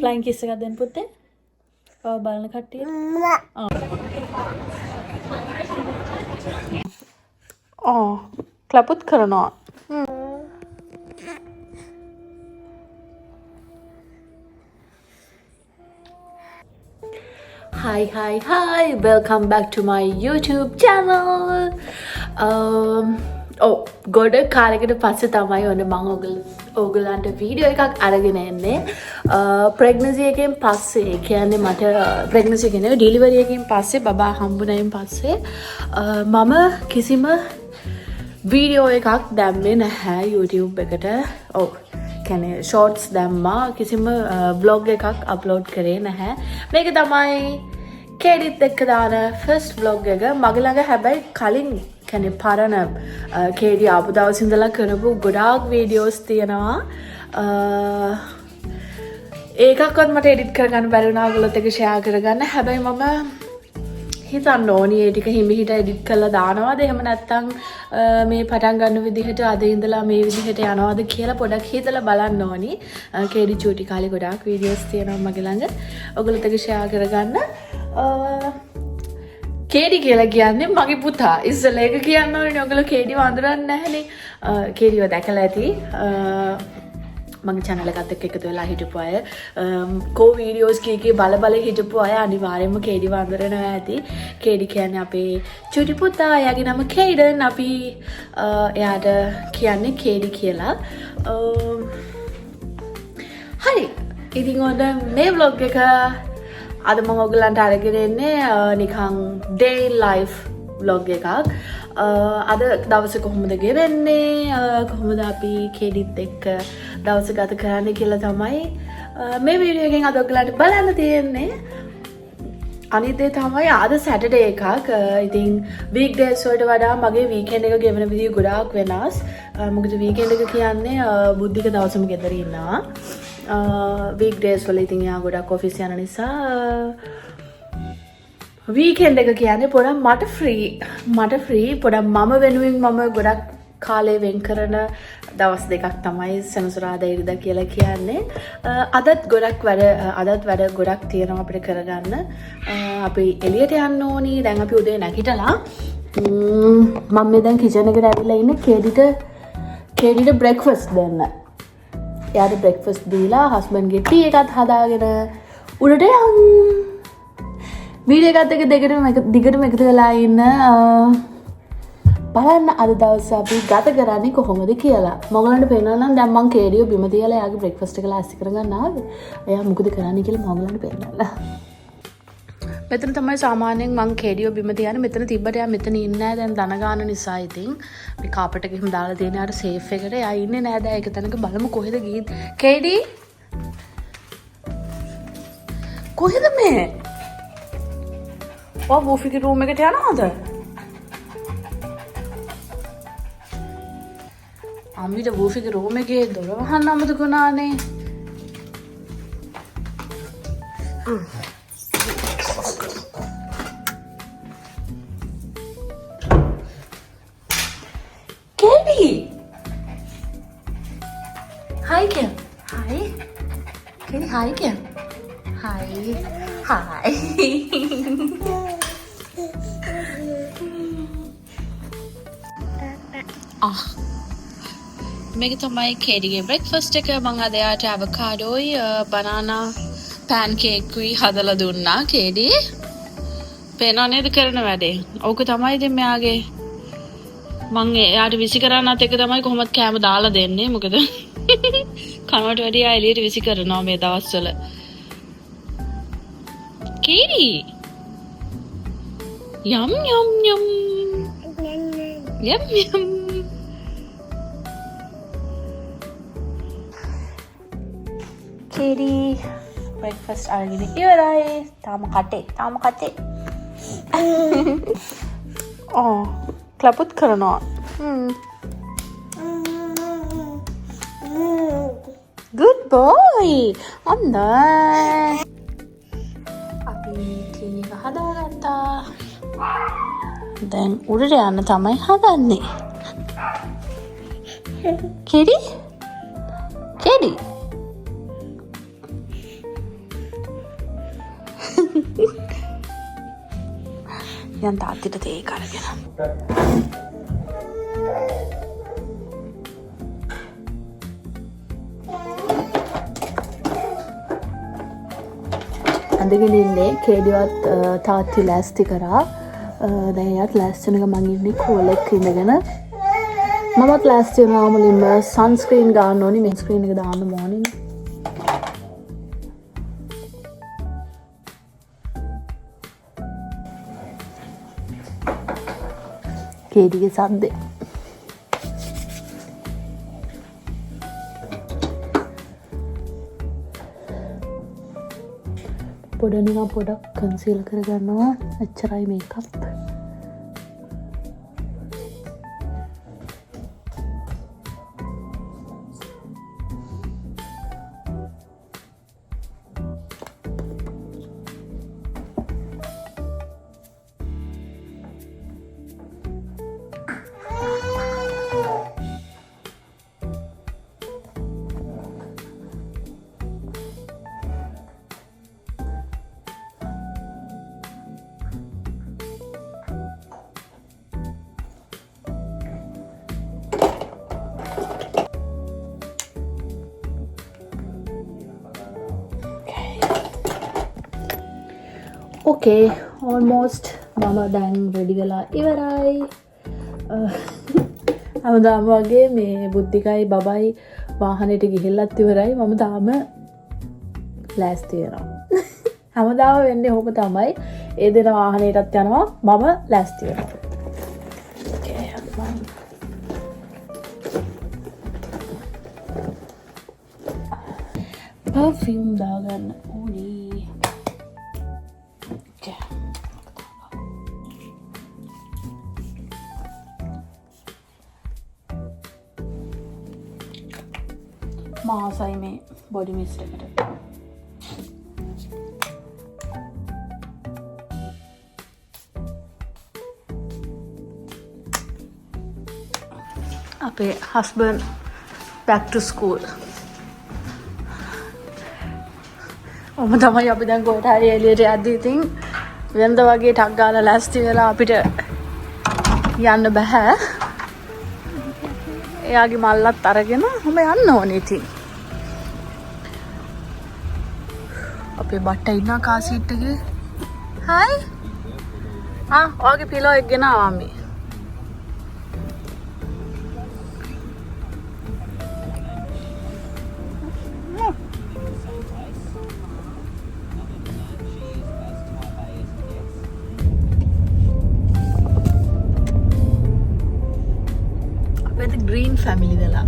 Flying කිස් එකක් දෙන්න පුතේ. ඔව් බලන කට්ටිය. ක්ලප්ත් කරනවා. Hi, welcome back to my YouTube channel. ගොඩ කාලෙකට පස්සේ තමයි ඔන්න මම ඔයගලන්ට වීඩියෝ එකක් අරගෙන එන්නේ. ප්‍රෙග්නන්සි එකෙන් පස්සේ කියන්නේ මට ප්‍රෙග්නන්සි කියන්නේ ඩෙලිවරි එකෙන් පස්සේ බබා හම්බුනයින් පස්සේ මම කිසිම වීඩියෝ එකක් දැම්මේ නැහැ YouTube එකට. කියන්නේ ෂෝට්ස් දැම්මා කිසිම බ්ලොග් එකක් අප්ලෝඩ් කරේ නැහැ. මේක තමයි කේඩිත් එක්ක දාන ෆස්ට් බ්ලොග් එක. මගේ ළඟ හැබැයි කලින් කියන්නේ පරණ කේඩි ආපු දවස් ඉඳලා කරපු ගොඩාක් වීඩියෝස් තියෙනවා. ඒකක්වත් මට එඩිට් කරගන්න බැරි වුණා ඔයගොල්ලොත් එක්ක ෂෙයා කරගන්න. හැබැයි මම හිතන්න ඕනි ඒ ටික හිමිහිට එඩිට් කරලා දානවාද එහෙම නැත්නම් මේ පටන් ගන්න විදිහට අද ඉඳලා මේ විදිහට යනවාද කියලා පොඩක් හිතලා බලන්න ඕනි. කේඩි චූටි කාලේ ගොඩාක් වීඩියෝස් තියෙනවා මගේ ළඟ. ඔයගොල්ලොත් එක්ක ෂෙයා කරගන්න. කේඩි කියලා කියන්නේ මගේ පුතා. ඉස්සෙල්ලා ඒක කියන්න ඕනේ. ඔයගොල්ලෝ කේඩිව අඳුරන්නේ නැහනේ. කේඩිව දැකලා ඇති. මගේ channel එකත් එක්ක එකතු වෙලා හිටපු අය කෝ වීඩියෝස් කීකේ බල හිටපු අය අනිවාර්යයෙන්ම කේඩි වන්දරනවා ඇති. කේඩි කියන්නේ අපේ චුටි පුතා. එයාගේ නම කේඩන්. අපි එයාට කියන්නේ කේඩි කියලා. හරි. ඉතින් ඔන්න මේ vlog එක අද මම ඔයගලන්ට අරගෙන එන්නේ නිකන් day life vlog එකක්. අද දවස කොහොමද ගෙවෙන්නේ කොහොමද අපි කේඩිත් එක්ක දවස ගත කරන්න කියලා තමයි මේ වීඩියෝ එකෙන් අද ඔයගලන්ට බලන්න තියෙන්නේ. අනිත් දේ තමයි අද සැටර්ඩේ එකක්. ඉතින් වීක් ඩේස් වලට වඩා මගේ වීකෙන්ඩ් එක ගෙවන විදිය ගොඩාක් වෙනස්. මොකද වීකෙන්ඩ් එක කියන්නේ බුද්ධික දවසම ගෙදර ඉන්නවා. වීක් ඩේස් වල ඉතින් යා ගොඩක් ඔෆිස් යන නිසා වීකෙන්ඩ් එක කියන්නේ පොඩක් මට ෆ්‍රී පොඩක් මම වෙනුවෙන් මම ගොඩක් කාලේ වෙන් කරන දවස් දෙකක් තමයි සෙනසුරාදා ඉරිදා කියලා කියන්නේ. අදත් වැඩ ගොඩක් තියෙනවා අපිට කරගන්න. අපි එළියට යන්න ඕනි. දැන් අපි උදේ නැගිටලා මම මේ දැන් කිචන් එකට ඇවිල්ලා ඉන්නේ කේඩිට බ්‍රෙක්ෆාස්ට් දෙන්න. එයාට බ්‍රෙක්ෆාස්ට් දීලා හස්බන්ඩ්ගේ ටී එකත් හදාගෙන උඩට යන්. වීඩියෝ එකත් එක දිගටම එකතු වෙලා ඉන්න. බලන්න අද දවස අපි ගත කරන්නේ කොහොමද කියලා. මොගලන්ට පේනවා නම් දැන් මං කේඩියෝ බිම තියලා එයාගේ බ්‍රෙක්ෆාස්ට් එක ලෑස්ති කරගන්න ආවේ. එයා මොකද කරන්නේ කියලා මොගලන්ට පේන්නලා. මෙතන තමයි සාමාන්‍යයෙන් මං කේඩියෝ බිම තියන්නේ. මෙතන තිබ්බට එයා මෙතන ඉන්නේ නැහැ. දැන් දන ගන්න නිසා ඉතින් මේ කාපට් එක එහෙම දාලා දෙන යාට සේෆ් එකට එයා ඉන්නේ නැහැ. දැන් ඒක තැනක බලමු කොහෙද ගිහින්. කේඩි කොහෙද මේ? වූෆිගේ රූම් එකට යනවද? අම්මිට වූෆිගේ රූම් එකේ දොර වහන්න අමතක වුණානේ. කේඩි! හායි කිය. හායි. කේඩි හායි කිය. හායි. හායි. මේක තමයි කේඩිගේ බ්‍රෙක්ෆාස්ට් එක. මම අද යාට අවකාඩෝයි බනානා පෑන්කේක්ුයි හදලා දුන්නා. කේඩි පේනව නේද කරන වැඩේ? ඕක තමයි ඉතින් මෙයාගේ මම එයාට විසි කරන්නත් එක තමයි කොහොමද කෑම දාලා දෙන්නේ. මොකද කනවට වැඩිය එළියට විසි කරනවා මේ දවස්වල. කේඩි යම් යම් යම් යම් යම්. කේඩි බ්‍රෙක්ෆාස්ට් අරගෙන ඉවරයි. තාම කටේ. ක්ලප්ත් කරනවා. good boy. අන්න අපි ටී එක හදාගත්තා. දැන් උඩට යන්න තමයි හදන්නේ. කේඩි යන් තාත්තට තේ කරගෙන. ඇඳගෙන ඉන්නේ කේඩිවත් තාත්ති ලෑස්ති කරා. දැන් එයාත් ලෑස්ති වෙනක මං ඉන්නේ කෝලෙක් ඉඳගෙන. මමත් ලෑස්ති වෙනවා මුලින්ම සන්ස්ක්‍රීන් ගන්න ඕනි. මේ ස්ක්‍රීන් එක දාන්න ඕනේ. කේඩිගේ සද්දේ. පොඩනිකම් පොඩක් කන්සීල් කරගන්නවා. එච්චරයි මේකප්. Okay, almost මම දැන් රෙඩි වෙලා ඉවරයි. හැමදාම වගේ මේ බුද්ධිකයි බබයි වාහනේට ගිහිල්ලත් ඉවරයි. මම තාම ලෑස්ති වෙනවා. හැමදාම වෙන්නේ ඕක තමයි. ඒ දෙන වාහනේටත් යනවා මම ලෑස්ති වෙනවා. perfume දාගන්න ඕනේ. මාසයි මේ බොඩි මිස්ට් එකට. අපේ හස්බන්ඩ් back to school. ඔබ තමයි අපි දැන් කොහෙට හරි එළියට යද්දී ඉතින් වෙනද වගේ ටක් ගාලා ලෑස්ති වෙලා අපිට යන්න බෑ. එයාගේ මල්ලත් අරගෙන මම යන්න ඕනේ ඉතින්. අපේ බට්ට ඉන්නා කාර් සීට් එකේ. හායි. ඔයාගේ පිලෝ එක ගෙන ආවා මේ. අපේ green family දලා.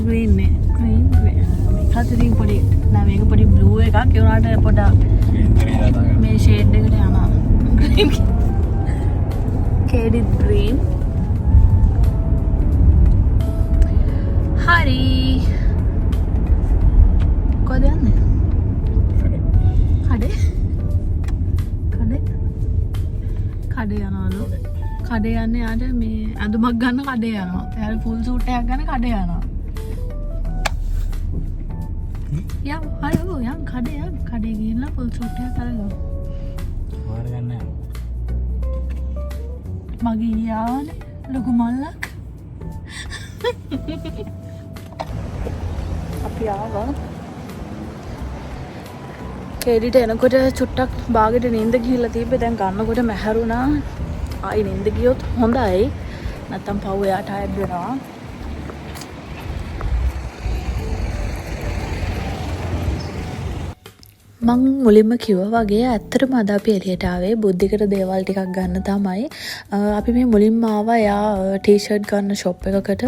green නේ. green. මේකත් ඉතින් පොඩි නෑ මේක පොඩි blue එකක් ඒ වුණාට පොඩක් මේ shade එකට යනවා. green. කේඩි green. හරි. කොහෙද යන්නේ? කඩේ. කඩේ යනවලු. කඩේ යන්නේ යාට මේ ඇඳුමක් ගන්න කඩේ යනවා. එයාට ෆුල් සූට් එකක් ගන්න කඩේ යනවා. යම් හරියෝ යම් කඩේ ගිහිල්ලා ෆුල් සූට් එකක් අරගමු. ඔයාලා ගන්න යන්න. මගේ යානේ ලොකු මල්ලක්. අපි ආවා. කේඩිට එනකොට චුට්ටක් බාගෙට නිින්ද ගිහිල්ලා තිබ්බේ. දැන් ගන්නකොට මැහැරුණා. ආයි නිින්ද ගියොත් හොඳයි. නැත්තම් පව් එයාට ටයර්ඩ් වෙනවා. මං මුලින්ම කිව්වා වගේ ඇත්තටම අද අපි එළියට ආවේ බුද්ධිකට දේවල් ටිකක් ගන්න තමයි. අපි මේ මුලින්ම ආවා එයා ටී-ෂර්ට් ගන්න ෂොප් එකකට.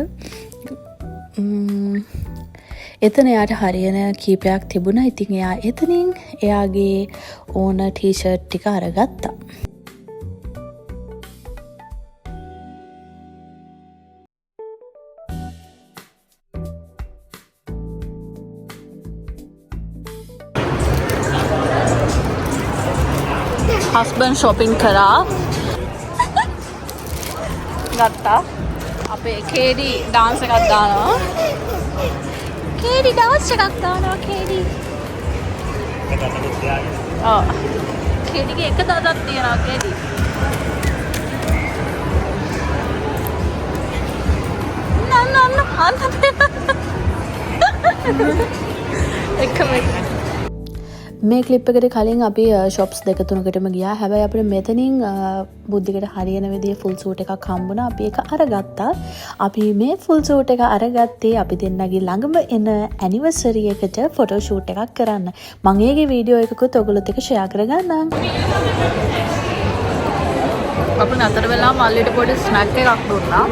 එතන එයාට හරියන කීපයක් තිබුණා. ඉතින් එයා එතනින් එයාගේ ඕන ටී-ෂර්ට් ටික අරගත්තා. හස්බන්ඩ් shopping කරා. ගත්තා. අපේ කේඩි dance එකක් දානවා. කේඩි dance එකක් දානවා කේඩි. කෙඩිගේ එක දතක් තියනවා කෙඩි. නන්න එකම මේ ක්ලිප් එකට කලින් අපි ෂොප්ස් දෙක තුනකටම ගියා. හැබැයි අපිට මෙතනින් බුද්ධිකට හරියන විදිහේ ෆුල් සූට් එකක් හම්බුණා. අපි ඒක අරගත්තා. අපි මේ ෆුල් සූට් එක අරගත්තේ අපි දෙන්නගේ ළඟම එන ඇනිවර්සරි එකට ෆොටෝ ෂූට් එකක් කරන්න. මම ඒකේ වීඩියෝ එකකුත් ඔයගොල්ලොත් එක්ක ෂෙයා කරගන්නම්. අපි නතර වෙලා මල්ලිට පොඩි ස්නැක් එකක් දුන්නා.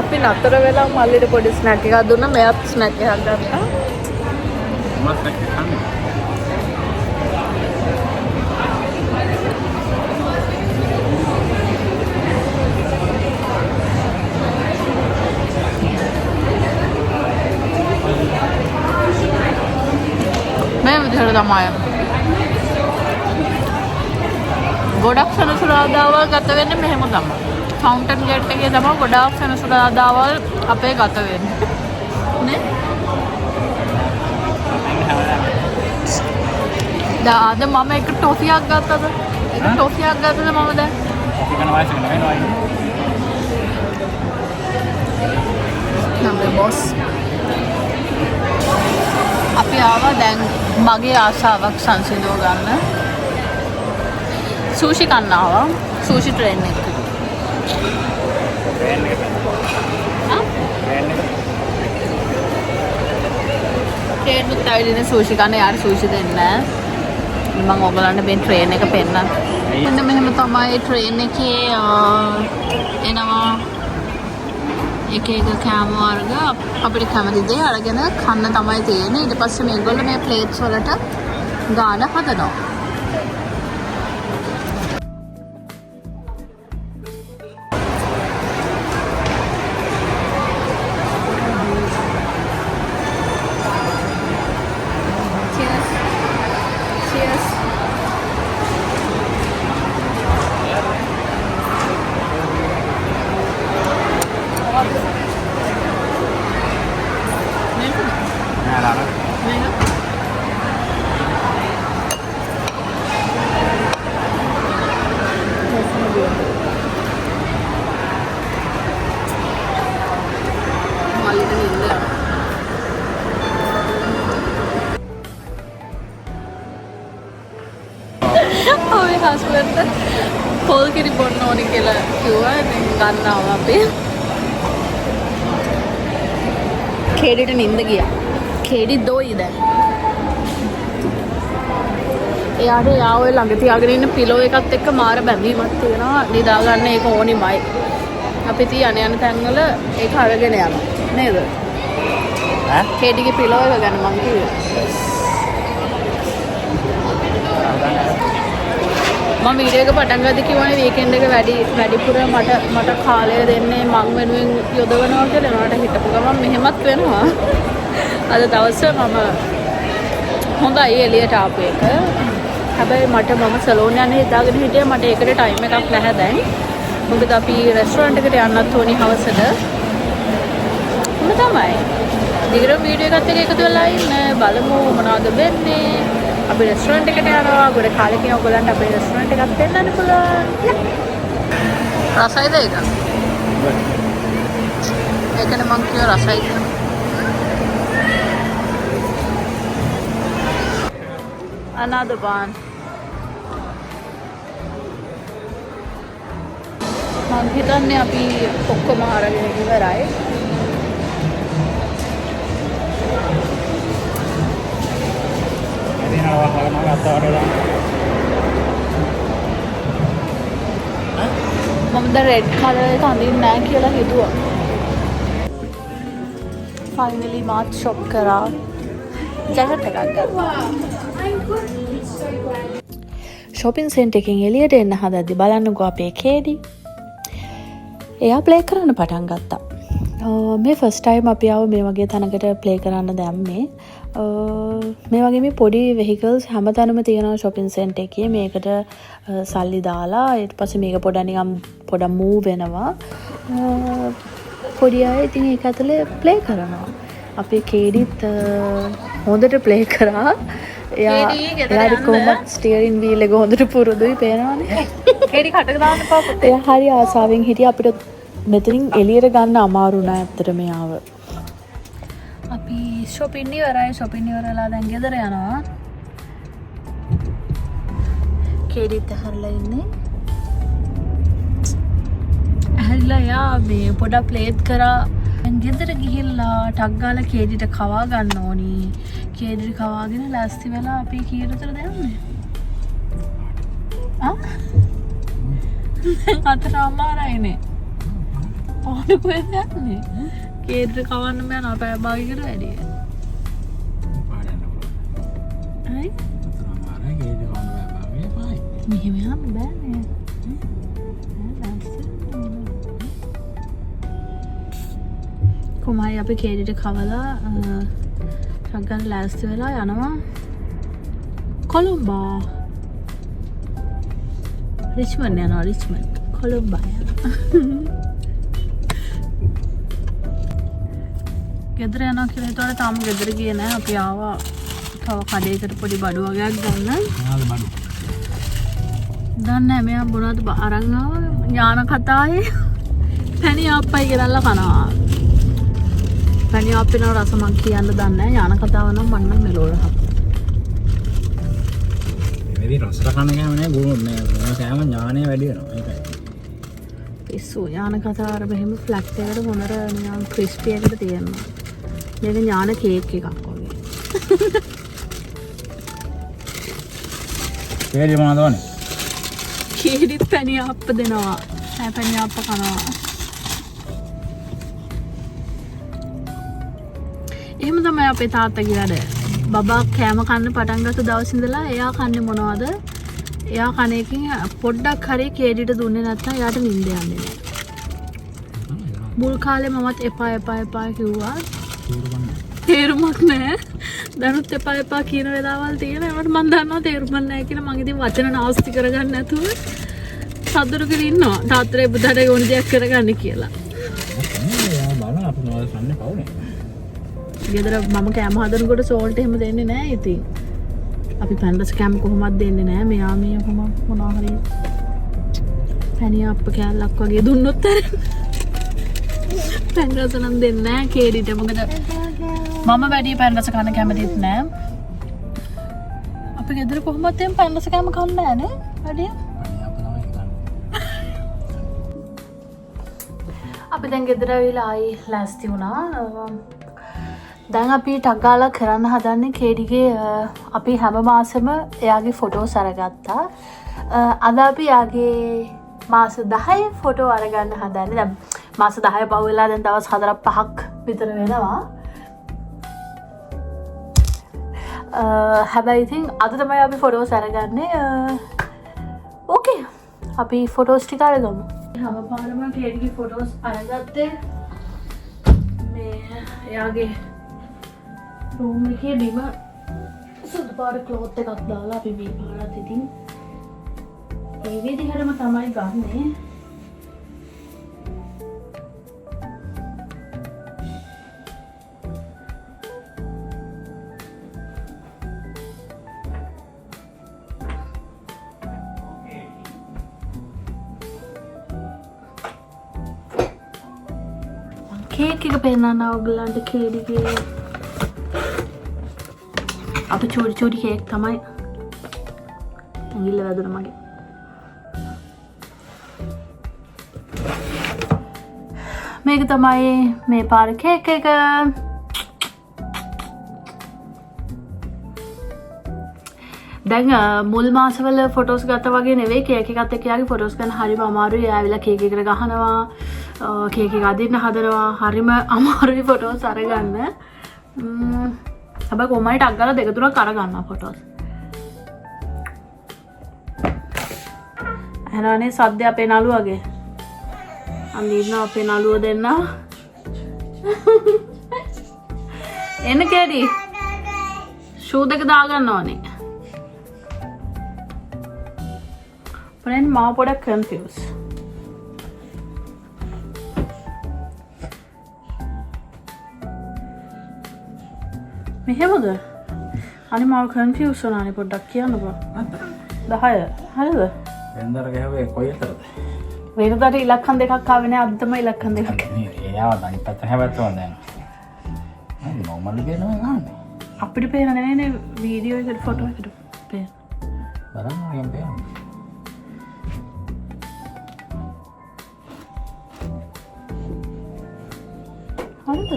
අපි නතර වෙලා මල්ලිට පොඩි ස්නැක් එකක් දුන්නා. මෙයාත් ස්නැක් එකක් ගත්තා. මම ස්නැක් එකක් කන්නේ. මේ විදිහට තමයි ගොඩක් සෙනසුරාදාවල් ගත වෙන්නේ මෙහෙම තමයි. ෆවුන්ටන් ගේට් එකේ තමයි ගොඩාක් සෙනසුරාදාවල් අපේ ගත වෙන්නේ. නේ? දාද මම එක ටොෆියක් ගත්තද? එක ටොෆියක් ගත්තද මම දැන්? ටොෆි කන වයසක නෙවෙයි. Number boss. අපි ආවා දැන් මගේ ආසාවක් සංසිඳව ගන්න. සූෂි කන්න ආවා. සූෂි ට්‍රේන් එක. ට්‍රේන් එක. ට්‍රේන් උත් ඇවිදින සූෂි කන්න යාර සූෂි දෙන්නේ නැහැ. මම ඔයගලන්ට මේ ට්‍රේන් එක පෙන්නන්න. මෙන්න මෙහෙම තමයි ට්‍රේන් එකේ එනවා එක එක කෑම වර්ග අපිට කැමති දේ අරගෙන කන්න තමයි තියෙන්නේ. ඊට පස්සේ මේගොල්ලෝ මේ ප්ලේට්ස් වලට ගාන හදනවා. අපේ හස්බන්ඩ් පොල් කිරි බොන්න ඕනේ කියලා කිව්වා. ඉතින් ගන්නවා අපි. කේඩිට නිින්ද ගියා. කේඩි දොයි දැන්. එයාට යාව ළඟ තියාගෙන ඉන්න පිලෝ එකත් එක්ක මාර බැඳීමක් තියෙනවා. නිදා ගන්න ඒක ඕනිමයි. අපි තියන යන තැන්වල ඒක අරගෙන යනවා. නේද? ඈ? කේඩිගේ පිලෝ එක ගැන මං කිව්වේ. මම වීඩියෝ එක පටන් ගද්දි කිව්වනේ වීකෙන්ඩ් එක වැඩිපුර මට කාලය දෙන්නේ මං වෙනුවෙන් යොදවනවා කියලා. ඒකට හිතපු ගමන් මෙහෙමත් වෙනවා. අද දවසේ මම හොඳයි එළියට ආපු එක. හැබැයි මම සලෝන් යන්න හිතාගෙන හිටියා. මට ඒකට ටයිම් එකක් නැහැ දැන්. මොකද අපි රෙස්ටුරන්ට් එකට යන්නත් ඕනි හවසට. මොන තමයි. දිගට වීඩියෝ එකත් එක්ක එකතු වෙලා ඉන්න බලමු මොනවද වෙන්නේ. අපි රෙස්ටුරන්ට් එකට යනවා. ගොඩ කාලෙකින් ඔයගොල්ලන්ට අපේ රෙස්ටුරන්ට් එකක් පෙන්නන්න පුළුවන්. රසයිද ඒක? ඒකනේ මං කියව රසයි කියලා. Another one. මං හිතන්නේ අපි ඔක්කොම අරගෙන ඉවරයි. මම දැන් රෙඩ් කලර් එක අඳින්නේ නැහැ කියලා හිතුවා. ෆයිනලි මාත් ෂොප් කරා. ජැකට් එකක් ගත්තා. ෂොපින් සෙන්ටර් එකෙන් එළියට එන්න හදද්දි බලන්නකෝ අපේ කේඩි. එයා ප්ලේ කරන්න පටන් ගත්තා. මේ ෆස්ට් ටයිම් අපි ආව මේ වගේ තැනකට ප්ලේ කරන්න දැම්මේ. මේ වගේ මේ පොඩි වෙහිකල්ස් හැමතැනම තියෙනවා ෂොපින් සෙන්ටර් එකේ. මේකට සල්ලි දාලා ඊට පස්සේ මේක පොඩ මූව් වෙනවා. පොඩි අය ඉතින් ඒක ඇතුලේ ප්ලේ කරනවා. අපේ කේඩිත් හොඳට ප්ලේ කරා. එයාට කොහොමද ස්ටියරින් වීල් එක හොඳට පුරුදුයි පේනවනේ. කේඩි කටක දාන්න එපා පුතේ. එයා හරි ආසාවෙන් හිටිය අපිට මෙතනින් එළියට ගන්න අමාරු නෑ ඇත්තටම යාව. අපි shopping ඉවරයි. shopping ඉවරලා දැන් ගෙදර යනවා. කේඩිත් හැරලා ඉන්නේ. හැරිලා යා මේ පොඩක් ප්ලේත් කරා. දැන් ගෙදර ගිහිල්ලා ටක් ගාලා කේඩිට කවා ගන්න ඕනි. කේඩිට කවාගෙන ලෑස්ති වෙලා අපි කීරතර දැම්මේ. අතර අමාරයිනේ. ඕන කොහෙද යන්නේ? කේඩිට කවන්න බෑ නා පැය භාගයකට වැඩි. අයි අතර අමාරයි කේඩිට කවන්න බෑ භාගය පහයි. මෙහෙම යන්න බෑනේ. කොහමයි අපි කේඩිට කවලා ටක් ගාලා ලෑස්ති වෙලා යනවා කොළඹ. රිච්මන්ඩ් යනවා. රිච්මන්ඩ් කොළඹ යනවා. ගෙදර යනවා කියලා හිතුවා තාම ගෙදර ගියේ නැහැ. අපි ආවා තව කඩේකට පොඩි බඩු වගේක් ගන්න. මොනවාද බඩු? දන්නේ නැහැ මෙයා මොනවද අරන් ආවා. ඥාන කතාවේ පැණි ආප්පයි ගෙනල්ලා කනවා. පැණි ආප්පේ නෝ රස මං කියන්න දන්නේ නැහැ. ඥාන කතාව නම් මන්න මෙලෝ රහ. මේදී රසට කන්න කෑම නෑ ගුණ මේ මොන කෑම ඥානෙ වැඩි වෙනවා ඒකයි. පිස්සු ඥාන කතාව අර මෙහෙම ෆ්ලැට් එකකට මොනර නිකන් ක්‍රිස්පි එකකට තියෙනවා. මේක ඥාන කේක් එකක් වගේ. කේඩි මොනවද වනේ? කේඩිත් පැණි ආප්ප දෙනවා. පැණි ආප්ප කනවා. එහෙම තමයි අපේ තාත්තගේ වැඩ. බබා කෑම කන්න පටන් ගත්ත දවස් ඉඳලා එයා කන්නේ මොනවද? එයා කන එකකින් පොඩ්ඩක් හරි කේඩිට දුන්නේ නැත්නම් එයාට නිින්ද යන්නේ නැහැ. මුල් කාලේ මමත් එපා කිව්වා. තේරුමක් නැහැ. දැනුත් එපා කියන වෙලාවල් තියෙනවා. ඒකට මම දන්නවා තේරුමක් නැහැ කියලා. මම ඉතින් වචන නාස්ති කරගන්න නැතුව සතුටුකර ඉන්නවා. තාත්තේ බුදට ඕන දෙයක් කරගන්න කියලා. එයා බලන්න අපි මොනවද කන්නේ කවුනේ? ගෙදර මම කෑම හදනකොට සෝල්ට් එහෙම දෙන්නේ නැහැ ඉතින්. අපි පැන්ඩස් කෑම කොහොමද දෙන්නේ නැහැ. මෙයා මේ කොහොම මොනවා හරි පැණි අප්ප කෑල්ලක් වගේ දුන්නොත් අර පැන්ඩස් නම් දෙන්නේ නැහැ කේඩිට. මොකද මම වැඩි පැන්ඩස් කන්න කැමතිත් නැහැ. අපි ගෙදර කොහොමද එම් පැන්ඩස් කෑම කන්නේ නැහැ නේ වැඩි. අපි දැන් ගෙදර ආවිලා ආයි ලෑස්ති වුණා. දැන් අපි ටක් ගාලා කරන්න හදන්නේ කේඩිගේ අපි හැම මාසෙම එයාගේ ෆොටෝස් අරගත්තා. අද අපි එයාගේ මාස 10 ෆොටෝ අරගන්න හදන්නේ. දැන් මාස 10 පහු වෙලා දැන් දවස් 4-5ක් විතර වෙනවා. හැබැයි ඉතින් අද තමයි අපි ෆොටෝස් අරගන්නේ. ඕකේ අපි ෆොටෝස් ටික අරගමු. හැම පාරම කේඩිගේ ෆොටෝස් අරගත්තේ මේ එයාගේ රූම් එකේ බිම සුදු පාට ක්ලෝත් එකක් දාලා අපි මේ පාරත් ඉතින් ඒ විදිහටම තමයි ගන්නේ. කේක් එක පෙන්නන්න ඔයගලන්ට කේඩිගේ අපි චූඩි කේක් තමයි. ඇඟිල්ල වැදුණා මගේ. මේක තමයි මේ පාර කේක් එක. දැන් මුල් මාසවල ෆොටෝස් ගත්තා වගේ නෙවෙයි කේක් එකත් එක්ක යාගේ ෆොටෝස් ගන්න හරිම අමාරුයි. ආවිලා කේක් එකට ගහනවා. කේක් එක අදින්න හදනවා. හරිම අමාරුයි ෆොටෝස් අරගන්න. හැබැයි කොහොමයි ටක් ගාලා 2-3ක් අරගන්නවා ෆොටෝස්. අහනවනේ සද්ද අපේ නළුවගේ. අනින්න අපේ නළුව දෙන්න. එන්න කේඩි. ෂූ දෙක දාගන්න ඕනේ. පරෙන් මා පොඩක් කන්ෆියුස්. මෙහෙමද? අනේ මාව කන්ෆියුස් වුණානේ පොඩ්ඩක් කියන්නකෝ. 10 හරිද? වෙනදර ගැහුවේ කොයි අතරද? වෙනදාට ඉලක්කම් දෙකක් ආවේ නෑ අද තමයි ඉලක්කම් දෙකක්. ඒ ආවත් අනිත් පැත්ත හැබැත්තම දැන්. මම නොමල් කියනවා ගහන්නේ. අපිට පේන නෙවෙයිනේ වීඩියෝ එකට ෆොටෝ එකට පේන. බලන්න මගෙන් පේනවා. හරිද?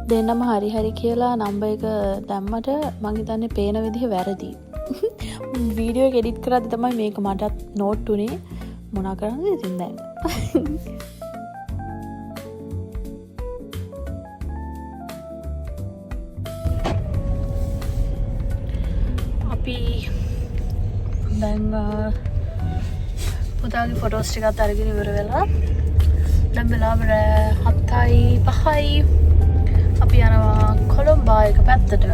දෙන්නම හරි හරි කියලා නම්බර් එක දැම්මට මං හිතන්නේ පේන විදිහ වැරදි. වීඩියෝ එක එඩිට් කරද්දි තමයි මේක මටත් නෝට් උනේ මොනා කරන්නද ඉතින් දැන්. අපි දැන් පුතාගේ ෆොටෝස් ටිකත් අරගෙන ඉවර වෙලා දැන් වෙලාව 7:05යි අපි යනවා කොළඹ එක පැත්තට.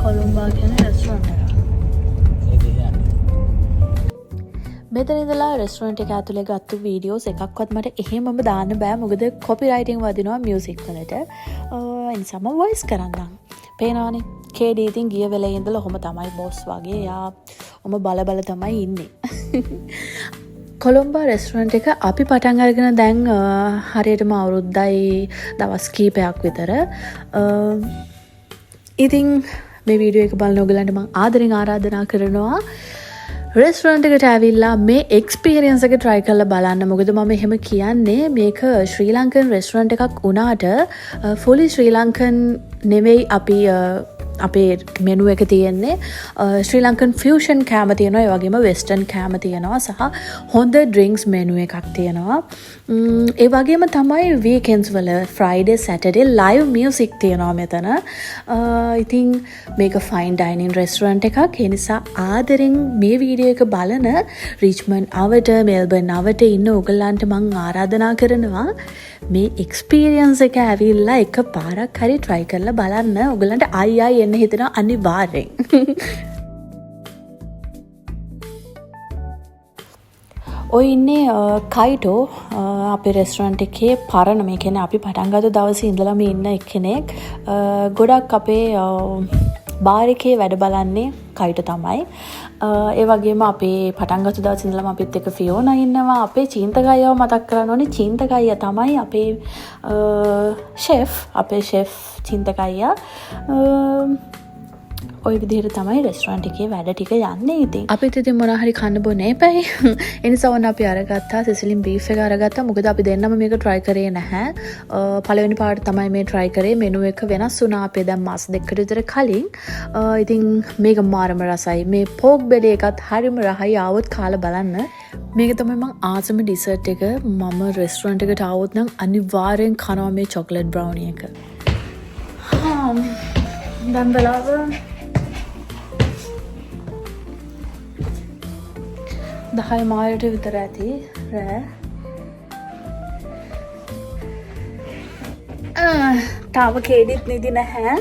කොළඹ කියන්නේ රෙස්ටුරන්ට් එක. මෙතන ඉඳලා රෙස්ටුරන්ට් එක ඇතුලේ ගත්තු වීඩියෝස් එකක්වත් මට එහෙමම දාන්න බෑ මොකද කොපිරයිටින් වදිනවා මියුසික් වලට. ඒ නිසා මම වොයිස් කරන්නම්. පේනවනේ KD ඉතින් ගිය වෙලේ ඉඳලා ඔහොම තමයි බොස් වගේ. යා ඔහොම බල තමයි ඉන්නේ. කොළඹ රෙස්ටුරන්ට් එක අපි පටන් අරගෙන දැන් හරියටම අවුරුද්දයි දවස් කීපයක් විතර. ඉතින් මේ වීඩියෝ එක බලන ඔයගලන්ට මම ආදරෙන් ආරාධනා කරනවා රෙස්ටුරන්ට් එකට ඇවිල්ලා මේ එක්ස්පීරියන්ස් එක try කරලා බලන්න. මොකද මම එහෙම කියන්නේ මේක ශ්‍රී ලංකන් රෙස්ටුරන්ට් එකක් වුණාට fully ශ්‍රී ලංකන් නෙවෙයි. අපි අපේ මෙනු එක තියෙන්නේ ශ්‍රී ලංකන් ෆියුෂන් කෑම තියෙනවා, ඒ වගේම වෙස්ටර්න් කෑම තියෙනවා සහ හොඳ ඩ්‍රින්ක්ස් මෙනු එකක් තියෙනවා. ඒ වගේම තමයි වීකෙන්ඩ්ස් වල ෆ්‍රයිඩේ සැටර්ඩේ ලයිව් මියුසික් තියෙනවා මෙතන. ඉතින් මේක ෆයින් ඩයිනින් රෙස්ටුරන්ට් එකක්. ඒ නිසා ආදරෙන් මේ වීඩියෝ එක බලන රිච්මන්ඩ් අවට මෙල්බර්න් අවට ඉන්න ඔයගලන්ට මම ආරාධනා කරනවා මේ එක්ස්පීරියන්ස් එක ඇවිල්ලා එක පාරක් හරි try කරලා බලන්න. ඔයගලන්ට අයියයි එන්න හිතෙනවා අනිවාර්යෙන්. ඔය ඉන්නේ කයිටෝ අපේ රෙස්ටුරන්ට් එකේ පරණ මේ කියන්නේ අපි පටන් ගත්ත දවසේ ඉඳලම ඉන්න එක්කෙනෙක්. ගොඩක් අපේ බාර් එකේ වැඩ බලන්නේ කයිටෝ තමයි. ඒ වගේම අපේ පටන් ගත්ත දවසේ ඉඳලම අපිත් එක්ක ෆියෝනා ඉන්නවා. අපේ චීන්තකයව මතක් කරන්න ඕනේ. චීන්තකය තමයි අපේ ෂෙෆ් චීන්තකය. ඔය විදිහට තමයි රෙස්ටුරන්ට් එකේ වැඩ ටික යන්නේ. ඉතින් අපිත් ඉතින් මොනවා හරි කන්න බොන්නේ නැපයි. ඒ නිසා වුණ අපි අරගත්තා සිසිලින් බීෆ් එක අරගත්තා. මොකද අපි දෙන්නම මේක try කරේ නැහැ. පළවෙනි පාට තමයි මේ try කරේ. මෙනු එක වෙනස් වුණා අපේ දැන් මාස දෙකකට විතර කලින්. ඉතින් මේක මාරම රසයි. මේ පෝක් බෙලේ එකත් හරිම රහයි. ආවොත් කාලා බලන්න. මේක තමයි මම ආසම ඩිසර්ට් එක. මම රෙස්ටුරන්ට් එකට ආවොත් නම් අනිවාර්යෙන් කනවා මේ චොක්ලට් බ්‍රවුනි එක. දැන් බලව 10 මාලට විතර ඇති රෑ. තාම කේඩිත් නිදි නැහැ.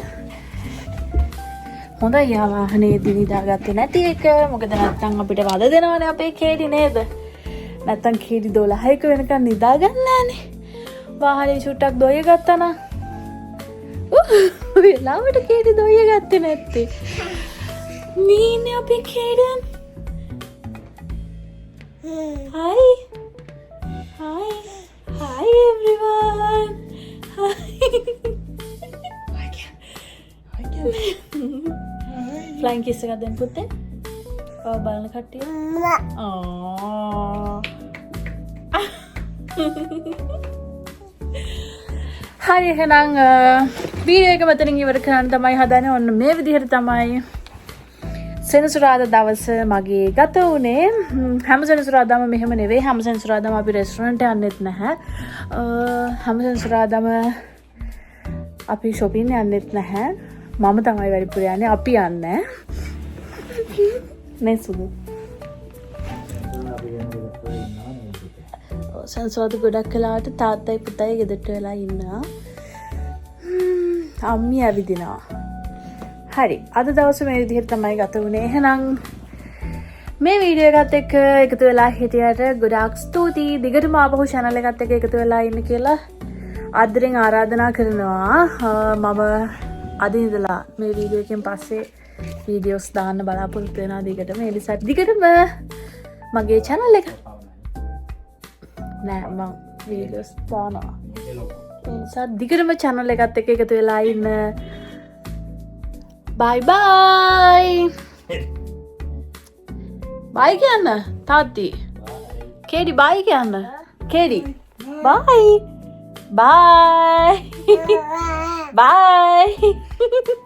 හොඳයි යා වාහනේදී නිදාගත්තේ නැති එක. මොකද නැත්තම් අපිට වද දෙනවනේ අපේ කේඩි නේද? නැත්තම් කේඩි 12ක වෙනකන් නිදාගන්නේ නැහනේ. වාහනේ චුට්ටක් දොය ගත්තා නම්. වෙලාවට කේඩි දොය ගත්තේ නැත්තේ. මීනේ අපේ කේඩන්. Hi everyone. Flying kiss එකක් දෙන්න පුතේ. බලන කට්ටිය. හරි එහෙනම් වීඩියෝ එක මෙතනින් ඉවර කරන්න තමයි හදන්නේ. ඔන්න මේ විදිහට තමයි සෙනසුරාදා දවස මගේ ගත වුණේ. හැම සෙනසුරාදාම මෙහෙම නෙවෙයි. හැම සෙනසුරාදාම අපි රෙස්ටුරන්ට් යන්නෙත් නැහැ. හැම සෙනසුරාදාම අපි shopping යන්නෙත් නැහැ. මම තමයි වැඩිපුර යන්නේ. අපි යන්නේ නේ සුදු. සංසවාද ගොඩක් කලාට තාත්තයි පුතයි ගෙදරට වෙලා ඉන්නවා. අම්මි ඇවිදිනවා. හරි අද දවස මේ විදිහට තමයි ගත වුණේ. එහෙනම් මේ වීඩියෝ එකත් එක්ක එකතු වෙලා හිටියට ගොඩාක් ස්තුතියි. දිගටම ආපහු channel එකත් එක්ක එකතු වෙලා ඉන්න කියලා ආදරෙන් ආරාධනා කරනවා. මම අද ඉඳලා මේ වීඩියෝ එකෙන් පස්සේ වීඩියෝස් දාන්න බලාපොරොත්තු වෙනවා දිගටම. ඒ නිසා දිගටම මගේ channel එක නෑ මම වීඩියෝස් දානවා. ඒ නිසා දිගටම channel එකත් එක්ක එකතු වෙලා ඉන්න. bye bye. බයි කියන්න තාත්ති. කේඩි බයි කියන්න. කේඩි බයි. බයි. බයි.